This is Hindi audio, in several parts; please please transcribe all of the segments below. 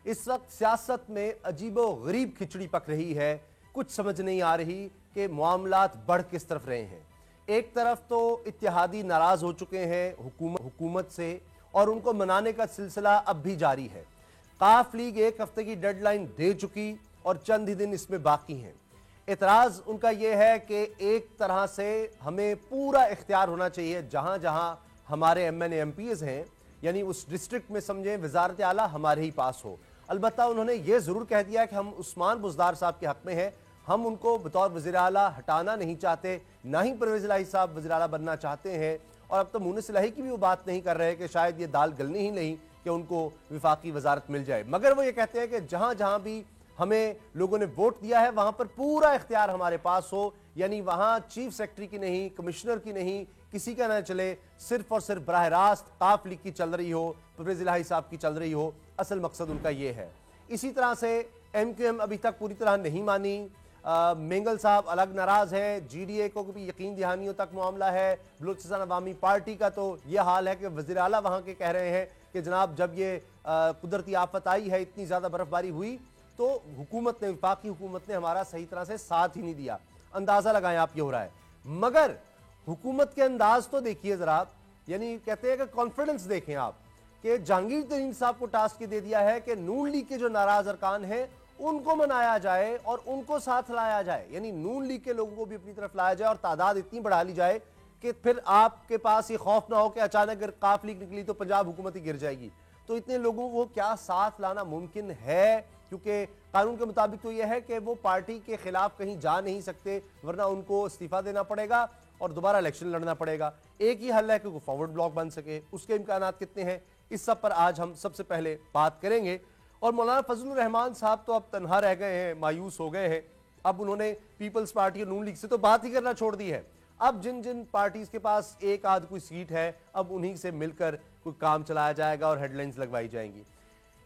इस वक्त सियासत में अजीबो गरीब खिचड़ी पक रही है। कुछ समझ नहीं आ रही कि मामलात बढ़ किस तरफ रहे हैं। एक तरफ तो इत्तेहादी नाराज हो चुके हैं हुकूमत से और उनको मनाने का सिलसिला अब भी जारी है। काफ लीग एक हफ्ते की डेडलाइन दे चुकी और चंद ही दिन इसमें बाकी हैं। एतराज उनका यह है कि एक तरह से हमें पूरा इख्तियार होना चाहिए जहां जहां हमारे MNA MPs हैं, यानी उस डिस्ट्रिक्ट में समझें वजारत आला हमारे ही पास हो। अलबत्ता उन्होंने ये जरूर कह दिया कि हम उस्मान बुज़दार साहब के हक में हैं, हम उनको बतौर वज़ीर आला हटाना नहीं चाहते, ना ही परवेज़ इलाही साहब वज़ीर आला बनना चाहते हैं। और अब तो मुनीस इलाही की भी वो बात नहीं कर रहे कि शायद ये दाल गलनी ही नहीं कि उनको विफाकी वजारत मिल जाए, मगर वो ये कहते हैं कि जहां जहां भी हमें लोगों ने वोट दिया है वहां पर पूरा इख्तियार हमारे पास हो, यानी वहां चीफ सेक्रेटरी की नहीं, कमिश्नर की नहीं, किसी का ना चले, सिर्फ और सिर्फ बराह रास्त काफ लीग की चल रही हो, परवेज़ इलाही साहब की चल रही हो। असल मकसद उनका ये है। इसी तरह से MQM अभी तक पूरी तरह नहीं मानी। मेंगल साहब अलग नाराज हैं, GDA को भी यकीन दहानियों तक मामला है। बलूचिस्तान अवामी पार्टी का तो यह हाल है कि वज़ीर आला वहां के कह रहे हैं कि जनाब जब ये कुदरती आफत आई है, इतनी ज्यादा बर्फबारी हुई, तो हुकूमत ने, वफाकी हुकूमत ने हमारा सही तरह से साथ ही नहीं दिया। अंदाजा लगाएं आप, ये हो रहा है। मगर हुकूमत के अंदाज तो देखिए जरा, यानी कहते हैं कि कॉन्फिडेंस देखें आप कि जहांगीर तरीन साहब को टास्क दे दिया है कि नून लीग के जो नाराज अरकान हैं उनको मनाया जाए और उनको साथ लाया जाए, यानी नून लीग के लोगों को भी अपनी तरफ लाया जाए और तादाद इतनी बढ़ा ली जाए कि फिर आपके पास ये खौफ ना हो कि अचानक अगर काफ लीग निकली तो पंजाब हुकूमत ही गिर जाएगी। तो इतने लोगों को क्या साथ लाना मुमकिन है? क्योंकि कानून के मुताबिक तो यह है कि वो पार्टी के खिलाफ कहीं जा नहीं सकते, वरना उनको इस्तीफा देना पड़ेगा और दोबारा इलेक्शन लड़ना पड़ेगा। एक ही हल है कि वो फॉरवर्ड ब्लॉक बन सके। उसके इम्कानात कितने हैं, इस सब पर आज हम सबसे पहले बात करेंगे। और मौलाना फजलुर रहमान साहब तो अब तन्हा रह गए हैं, मायूस हो गए हैं। अब उन्होंने पीपल्स पार्टी और नून लीग से तो बात ही करना छोड़ दी है। अब जिन जिन पार्टीज के पास एक आध कोई सीट है, अब उन्हीं से मिलकर कोई काम चलाया जाएगा और हेडलाइंस लगवाई जाएंगी।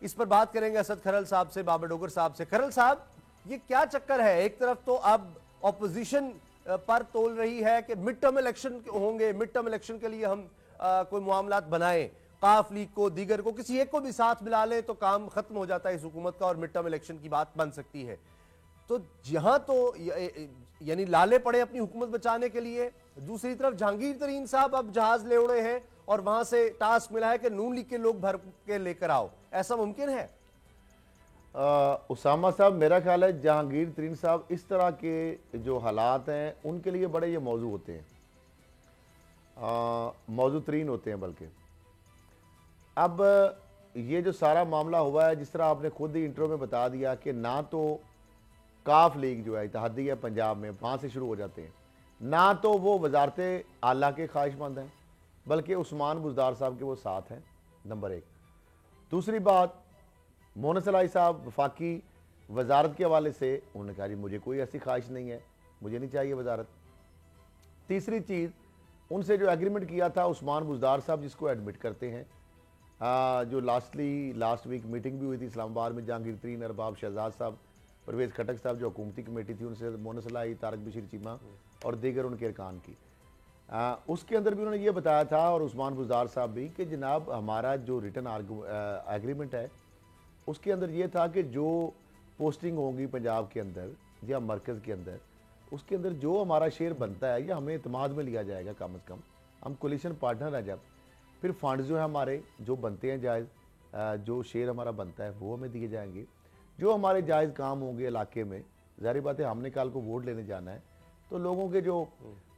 इस पर बात करेंगे असद खरल साहब से, बाबर डोगर साहब से। खरल साहब, ये क्या चक्कर है? एक तरफ तो अब ऑपोजिशन पर तोल रही है कि मिड टर्म इलेक्शन होंगे, मिड टर्म इलेक्शन के लिए हम कोई मामलात बनाएं, काफ लीग को, दीगर को, किसी एक को भी साथ मिला ले तो काम खत्म हो जाता है इस हुकूमत का और मिड टर्म इलेक्शन की बात बन सकती है। तो जहां तो यानी लाले पड़े अपनी हुकूमत बचाने के लिए, दूसरी तरफ जहांगीर तरीन साहब अब जहाज ले उड़े हैं और वहां से टास्क मिला है कि नून लीग के लोग भर के लेकर आओ। ऐसा मुमकिन है? उसामा साहब, मेरा ख्याल है जहांगीर तरीन साहब इस तरह के जो हालात हैं उनके लिए बड़े ये मौजू होते हैं, मौजू तरीन होते हैं। बल्कि अब ये जो सारा मामला हुआ है, जिस तरह आपने खुद ही इंट्रो में बता दिया कि ना तो काफ लीग जो है इत्तेहादी है पंजाब में, वहाँ से शुरू हो जाते हैं, ना तो वो वजारत आला के ख्वाहिशमंद हैं, बल्कि उस्मान बुज़दार साहब के वो साथ हैं, नंबर एक। दूसरी बात, मोनस इलाही साहब वफाकी वजारत के हवाले से उन्होंने कहा जी मुझे कोई ऐसी ख्वाहिश नहीं है, मुझे नहीं चाहिए वजारत। तीसरी चीज़, उनसे जो एग्रीमेंट किया था उस्मान बुज़दार साहब, जिसको एडमिट करते हैं, जो लास्ट वीक मीटिंग भी हुई थी इस्लामाबाद में, जहांगीर तरीन, अरबाब शहजाद साहब, परवेज़ खटक साहब जो हुकूमती कमेटी थी, उनसे मोनस इलाही, तारक बशीर चीमा और दीगर उनके अरकान की, उसके अंदर भी उन्होंने ये बताया था, और उस्मान बुज़दार साहब भी, कि जनाब हमारा जो रिटन एग्रीमेंट है उसके अंदर ये था कि जो पोस्टिंग होंगी पंजाब के अंदर या मरकज़ के अंदर, उसके अंदर जो हमारा शेयर बनता है या हमें इतमाद में लिया जाएगा, कम अज़ कम हम कोलिशन पार्टनर हैं जब, फिर फंड जो है हमारे जो बनते हैं जायज़, जो शेयर हमारा बनता है वो हमें दिए जाएंगे। जो हमारे जायज़ काम होंगे इलाके में, ज़ाहिर बात है हमने कल को वोट लेने जाना है, तो लोगों के जो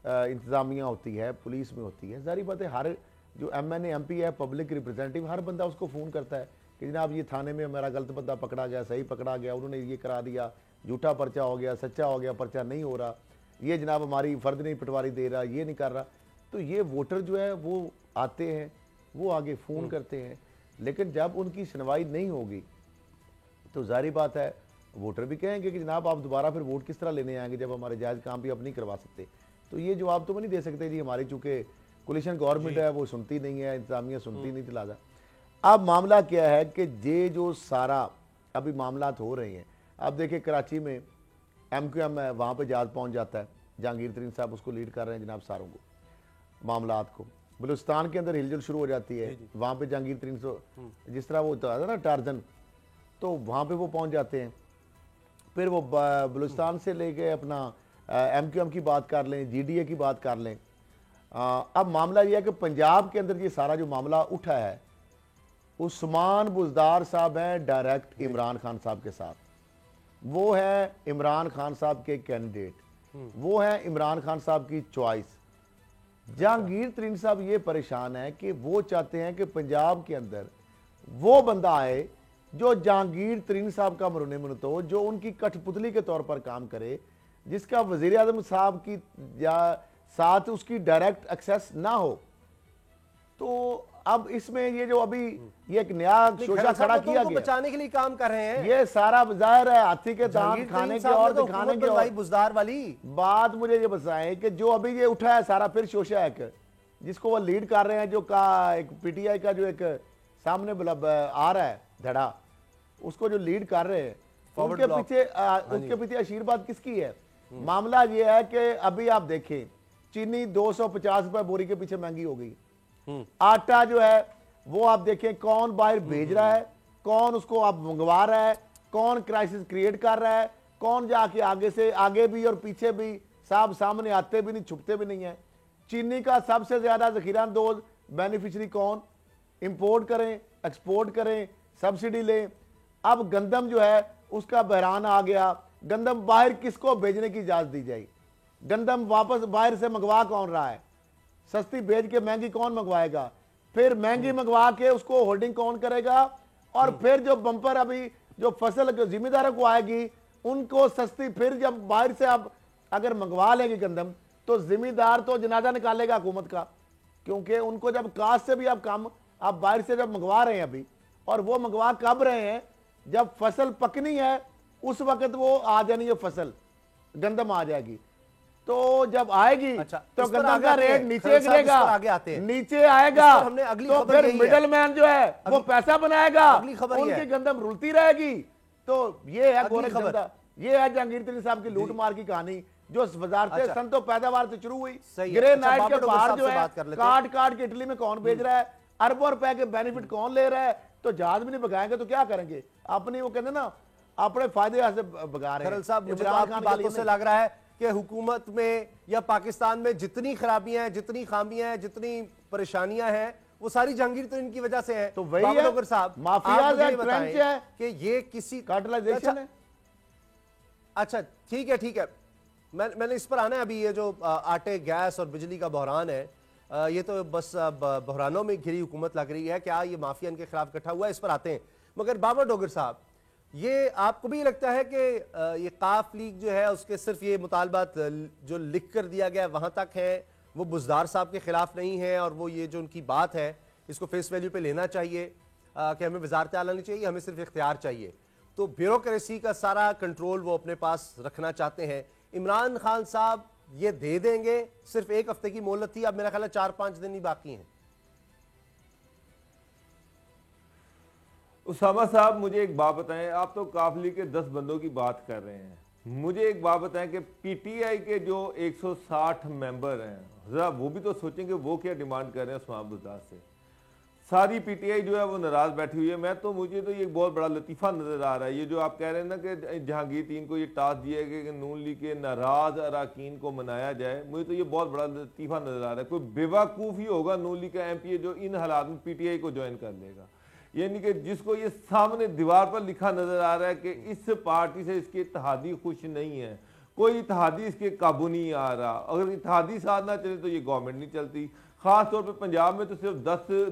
इंतज़ामिया होती है, पुलिस में होती है, ज़ाहिर बात है हर जो MNA MP है, पब्लिक रिप्रेजेंटेटिव, हर बंदा उसको फ़ोन करता है कि जनाब ये थाने में हमारा गलत बंदा पकड़ा गया, सही पकड़ा गया, उन्होंने ये करा दिया, झूठा पर्चा हो गया, सच्चा हो गया, पर्चा नहीं हो रहा, ये जनाब हमारी फ़र्द नहीं पटवारी दे रहा, ये नहीं कर रहा। तो ये वोटर जो है वो आते हैं, वो आगे फ़ोन करते हैं, लेकिन जब उनकी सुनवाई नहीं होगी तो ज़ाहिर बात है वोटर भी कहेंगे कि जनाब आप दोबारा फिर वोट किस तरह लेने आएंगे जब हमारे जायज़ काम भी आप नहीं करवा सकते। तो ये जवाब तो वो नहीं दे सकते जी, हमारी चूँकि कोलिशन गवर्नमेंट है वो सुनती नहीं है, इंतजामिया सुनती नहीं, लिहाजा अब मामला क्या है कि ये जो सारा अभी मामलात हो रहे हैं, अब देखिए कराची में MQM है, वहाँ पे जहाज पहुँच जाता है, जहांगीर तरीन साहब उसको लीड कर रहे हैं जनाब सारों को, मामलात को। बलूचिस्तान के अंदर हिलजुल शुरू हो जाती है, वहाँ पे जहांगीर तरीन जिस तरह वो होता है ना टार्जन, तो वहाँ पे वो पहुँच जाते हैं। फिर वो बलूचिस्तान से लेके अपना MQM की बात कर लें, GDA की बात कर लें। अब मामला ये है कि पंजाब के अंदर ये सारा जो मामला उठा है, उस्मान बुज़दार साहब हैं डायरेक्ट इमरान खान साहब के साथ, वो है इमरान खान साहब के कैंडिडेट, वो है इमरान खान साहब की चॉइस। जहांगीर तरीन साहब ये परेशान है कि वो चाहते हैं कि पंजाब के अंदर वो बंदा आए जो जहांगीर तरीन साहब का मरूने मुनतो, जो उनकी कठपुतली के तौर पर काम करे, जिसका वजीर आजम साहब की या साथ उसकी डायरेक्ट एक्सेस ना हो। तो अब इसमें ये जो अभी ये एक नया शोशा खड़ा किया गया, बचाने के लिए काम कर रहे हैं, ये सारा जाहिर है हाथी के दांत खाने के और दिखाने के और बुज़दार वाली बात। मुझे ये बताएं कि जो अभी ये उठा है सारा फिर शोशा एक जिसको वो लीड कर रहे हैं, जो का एक PTI का जो एक सामने आ रहा है धड़ा, उसको जो लीड कर रहे हैं, उसके पीछे आशीर्वाद किसकी है? मामला ये है कि अभी आप देखें चीनी 250 रुपए बोरी के पीछे महंगी हो गई, आटा जो है वो आप देखें कौन बाहर भेज रहा है, कौन उसको आप मंगवा रहा है, कौन क्राइसिस क्रिएट कर रहा है, कौन जाके आगे से आगे भी और पीछे भी साहब सामने आते भी नहीं, छुपते भी नहीं है। चीनी का सबसे ज्यादा जखीरा अंदोज बेनिफिशरी कौन? इंपोर्ट करें, एक्सपोर्ट करें, सब्सिडी लें। अब गंदम जो है उसका बहरान आ गया, गंदम बाहर किसको भेजने की इजाजत दी जाएगी? गंदम वापस बाहर से मंगवा कौन रहा है? सस्ती भेज के महंगी कौन मंगवाएगा? फिर महंगी मंगवा के उसको होल्डिंग कौन करेगा? और फिर जो बंपर अभी जो फसल के जिम्मेदारों को आएगी उनको सस्ती, फिर जब बाहर से आप अगर मंगवा लेंगे गंदम तो जिम्मेदार तो जनाजा निकालेगा हुकूमत का, क्योंकि उनको जब कास्ट से भी आप कम आप बाहर से जब मंगवा रहे हैं अभी, और वो मंगवा कब रहे हैं? जब फसल पकनी है उस वक्त वो आ जानी है, फसल गंदम आ जाएगी। तो जब आएगी तो गंदम का रेट नीचे गिरेगा, नीचे आएगा, हमने अगली तो फिर मिडल मैन जो है वो पैसा बनाएगा, उनकी गंदम रुलती रहेगी। तो ये है गोरखधंधा, ये है जहांगीर तरीन साहब की लूट मार की कहानी, जो वजारत सन तो पैदावार से शुरू हुई। ग्रेनाइट के बाहर जो है काट काट के इटली में कौन भेज रहा है, अरबों रुपए के बेनिफिट कौन ले रहा है? तो जहाज भी नहीं भगाएंगे तो क्या करेंगे? अपनी वो कहते ना अपने फायदे से भगा रहे हैं। साहब, मुझे आपकी बातों से लग रहा है कि हुकूमत में या पाकिस्तान में जितनी खराबियां हैं, जितनी खामियां हैं, जितनी परेशानियां हैं, वो सारी जहांगीर तरीन की वजह से है। तो वही है साहब, माफिया है कि ये किसी कार्टेलाइजेशन है। अच्छा ठीक है, ठीक है, मैंने इस पर आना है। अभी ये जो आटे, गैस और बिजली का बहरान है, ये तो बस बहरानों में घिरी हुकूमत लग रही है। क्या ये माफिया इनके खिलाफ इकट्ठा हुआ है? इस पर आते हैं। मगर बाबर डोगर साहब, ये आपको भी लगता है कि ये काफ लीग जो है उसके सिर्फ ये मुतालबात जो लिख कर दिया गया वहां तक है, वो बुज़दार साहब के खिलाफ नहीं है, और वो ये जो उनकी बात है इसको फेस वैल्यू पे लेना चाहिए कि हमें वजारत आला नहीं चाहिए, हमें सिर्फ इख्तियार चाहिए? तो ब्यूरोक्रेसी का सारा कंट्रोल वो अपने पास रखना चाहते हैं। इमरान खान साहब ये दे देंगे? सिर्फ एक हफ्ते की मोहलत थी, अब मेरा ख्याल है 4-5 दिन ही बाकी हैं। उसामा साहब, मुझे एक बात बताएं, आप तो काफली के 10 बंदों की बात कर रहे हैं, मुझे एक बात बताएं कि PTI के जो 160 मेंबर हैं, जरा वो भी तो सोचें कि वो क्या डिमांड कर रहे हैं उस्मान बुज़दार से। सारी PTI जो है वो नाराज बैठी हुई है। मुझे तो ये बहुत बड़ा लतीफ़ा नजर आ रहा है। ये जो आप कह रहे हैं ना कि जहांगीर तीन को ये टास्क दिया गया कि नून लीग के नाराज अरकान को मनाया जाए, मुझे तो ये बहुत बड़ा लतीफ़ा नजर आ रहा है। कोई बेवकूफ़ ही होगा नून लीग का MPA जो इन हालात में PTI को ज्वाइन कर लेगा। यानी कि जिसको ये सामने दीवार पर लिखा नजर आ रहा है कि इस पार्टी से इसकी इत्तेहादी खुश नहीं है, कोई इत्तेहादी इसके काबू नहीं आ रहा। अगर इत्तेहादी साथ ना चले तो ये गवर्नमेंट नहीं चलती। खास तौर पे पंजाब में तो सिर्फ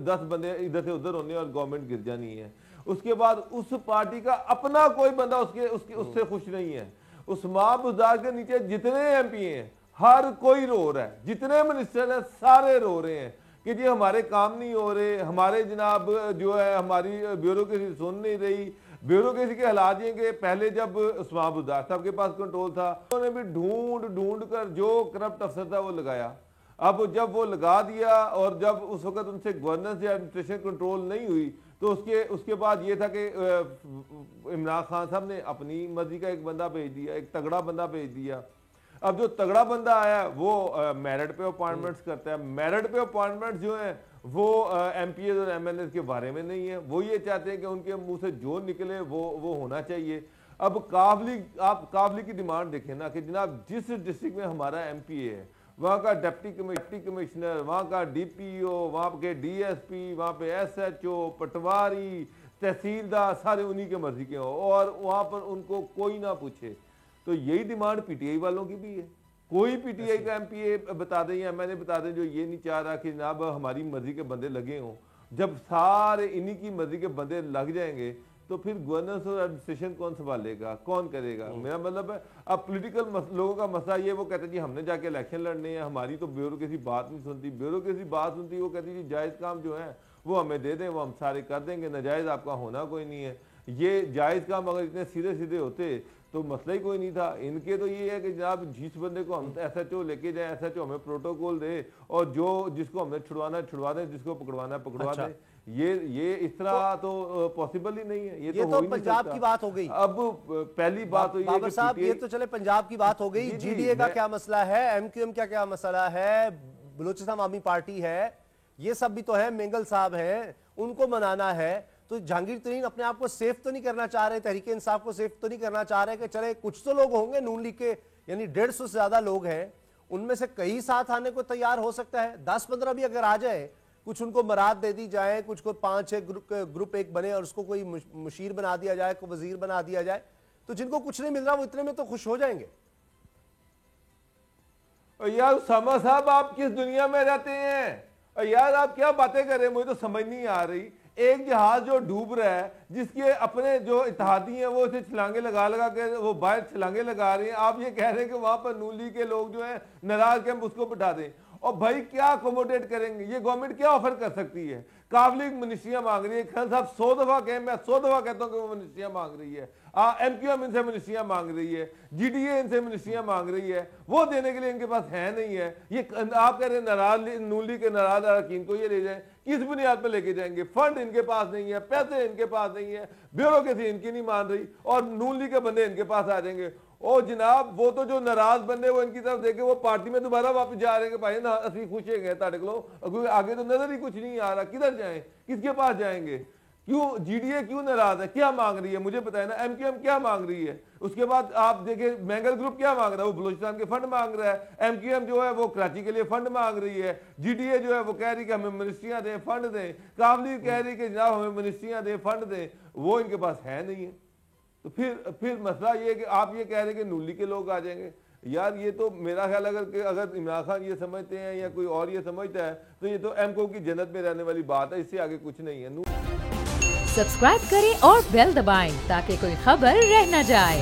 10 बंदे इधर से उधर होने और गवर्नमेंट गिर जानी है। उसके बाद उस पार्टी का अपना कोई बंदा उससे खुश नहीं है। उस्मान बुज़दार के नीचे जितने MP हैं हर कोई रो रहा है, जितने मिनिस्टर हैं सारे रो रहे हैं कि जी हमारे काम नहीं हो रहे, हमारे जनाब जो है हमारी ब्यूरोक्रेसी सुन नहीं रही। ब्यूरोक्रेसी के हालात ये कि पहले जब उस्मान बुज़दार साहब के पास कंट्रोल था, उन्होंने भी ढूंढ कर जो करप्ट अफसर था वो लगाया। अब जब वो लगा दिया और जब उस वक्त उनसे गवर्नेंस या एडमिनिस्ट्रेशन कंट्रोल नहीं हुई तो उसके बाद ये था कि इमरान खान साहब ने अपनी मर्जी का एक बंदा भेज दिया, एक तगड़ा बंदा भेज दिया। अब जो तगड़ा बंदा आया वो मेरिट पे अपॉइंटमेंट्स करता है। मेरिट पे अपॉइंटमेंट्स जो है वो MPs और MNs के बारे में नहीं है। वो ये चाहते हैं कि उनके मुंह से जो निकले वो होना चाहिए। अब आप काफली की डिमांड देखें ना कि जनाब जिस डिस्ट्रिक्ट में हमारा MPA है वहाँ का डिप्टी कमिश्नर, वहाँ का DPO, वहाँ के DSP, वहाँ पे SHO, पटवारी, तहसीलदार सारे उन्हीं के मर्जी के हों और वहाँ पर उनको कोई ना पूछे। तो यही डिमांड PTI वालों की भी है। कोई PTI का MPA बता दें या मैंने बता दें जो ये नहीं चाह रहा कि जनाब हमारी मर्जी के बंदे लगे हों। जब सारे इन्हीं की मर्जी के बंदे लग जाएंगे तो फिर गवर्नेंस और एडमिनिस्ट्रेशन कौन संभालेगा, कौन करेगा? मेरा मतलब है अब पॉलिटिकल लोगों का मसला ये, वो कहते हैं जी हमने जाके इलेक्शन लड़ने हैं, हमारी तो ब्यूरोक्रेसी बात नहीं सुनती। ब्यूरोक्रेसी बात सुनती, वो कहती जी जायज़ काम जो है वो हमें दे दें, वो हम सारे कर देंगे, नाजायज़ आपका होना कोई नहीं है। ये जायज़ काम अगर इतने सीधे सीधे होते तो मसला ही कोई नहीं था। इनके तो ये है कि जनाब जिस बंदे को हम SHO लेके जाए, SHO हमें प्रोटोकॉल दे और जो जिसको हमने छुड़वा दें, जिसको पकड़वाना पकड़वा दें। ये इस तरह तो पॉसिबल ही नहीं है। ये तो पंजाब की बात हो गई। अब पहली बात तो बाबर साहब, ये तो चले पंजाब की बात हो गई। GDA का क्या मसला है, MQM का क्या मसला है, बलूचिस्तान आवामी पार्टी है, ये सब भी तो है, मेंगल साहब है, उनको मनाना है। तो जहांगीर तरीन अपने आप को सेफ तो नहीं करना चाह रहे, तहरीक इंसाफ को सेफ तो नहीं करना चाह रहे कि चले कुछ तो लोग होंगे नून लीग के, यानी 150 से ज्यादा लोग हैं, उनमें से कई साथ आने को तैयार हो सकता है। 10-15 भी अगर आ जाए, कुछ उनको मराद दे दी जाए, कुछ को 5-6 ग्रुप एक बने और उसको कोई मुशीर बना दिया जाए, कोई वजीर बना दिया जाए, तो जिनको कुछ नहीं मिल रहा वो इतने में तो खुश हो जाएंगे। यार उसामा साहब, आप किस दुनिया में रहते हैं यार? आप क्या बातें कर रहे हैं, मुझे तो समझ नहीं आ रही। एक जहाज जो डूब रहा है, जिसके अपने जो इत्तेहादी हैं वो इसे छलांगे लगा के वो बाहर छलांगे लगा रहे हैं, आप ये कह रहे हैं कि वहां पर नून लीग के लोग जो हैं नाराज के हम उसको बिठा दें। और भाई क्या अकोमोडेट करेंगे? ये गवर्नमेंट क्या ऑफर कर सकती है? काफली मिनिस्ट्रियां मांग रही है, खान साहब 100 दफा कहें, मैं 100 दफा कहता हूं कि वो मिनिस्ट्रियां मांग रही है। MQM इनसे मिनिस्ट्रियां मांग रही है, GDA इनसे मिनिस्ट्रियां मांग रही है, वो देने के लिए इनके पास है नहीं है। ये आप कह रहे हैं नाराज नून लीग के नाराज अरकान को ये ले जाए, किस बुनियाद पर लेके जाएंगे? फंड इनके पास नहीं है, पैसे इनके पास नहीं है, ब्यूरोक्रेसी इनकी नहीं मान रही और नून लीग के बंदे इनके पास आ जाएंगे। ओ जनाब, वो तो जो नाराज बंदे वो इनकी तरफ देखे वो पार्टी में दोबारा वापस जा रहे हैं कि भाई ना असली खुश है ताड़े को, आगे तो नजर ही कुछ नहीं आ रहा, किधर जाएं, किसके पास जाएंगे? क्यों GDA क्यों नाराज है, क्या मांग रही है मुझे बताए ना? MQM क्या मांग रही है? उसके बाद आप देखें मेंगल ग्रुप क्या मांग रहा है, वो बलूचिस्तान के फंड मांग रहा है। MQM जो है वो कराची के लिए फंड मांग रही है। GDA जो है वो कह रही है कि हमें मिनिस्ट्रियां दें, फंड दें। काबली कह रही है कि जनाब हमें मिनिस्ट्रियां दें, फंड दें, वो इनके पास है नहीं है। तो फिर मसला ये है कि आप ये कह रहे हैं कि नून लीग के लोग आ जाएंगे। यार ये तो मेरा ख्याल अगर इमरान खान ये समझते हैं या कोई और ये समझता है तो ये तो MCO की जन्नत में रहने वाली बात है, इससे आगे कुछ नहीं है। सब्सक्राइब करें और बेल दबाएं ताकि कोई खबर रह न जाए।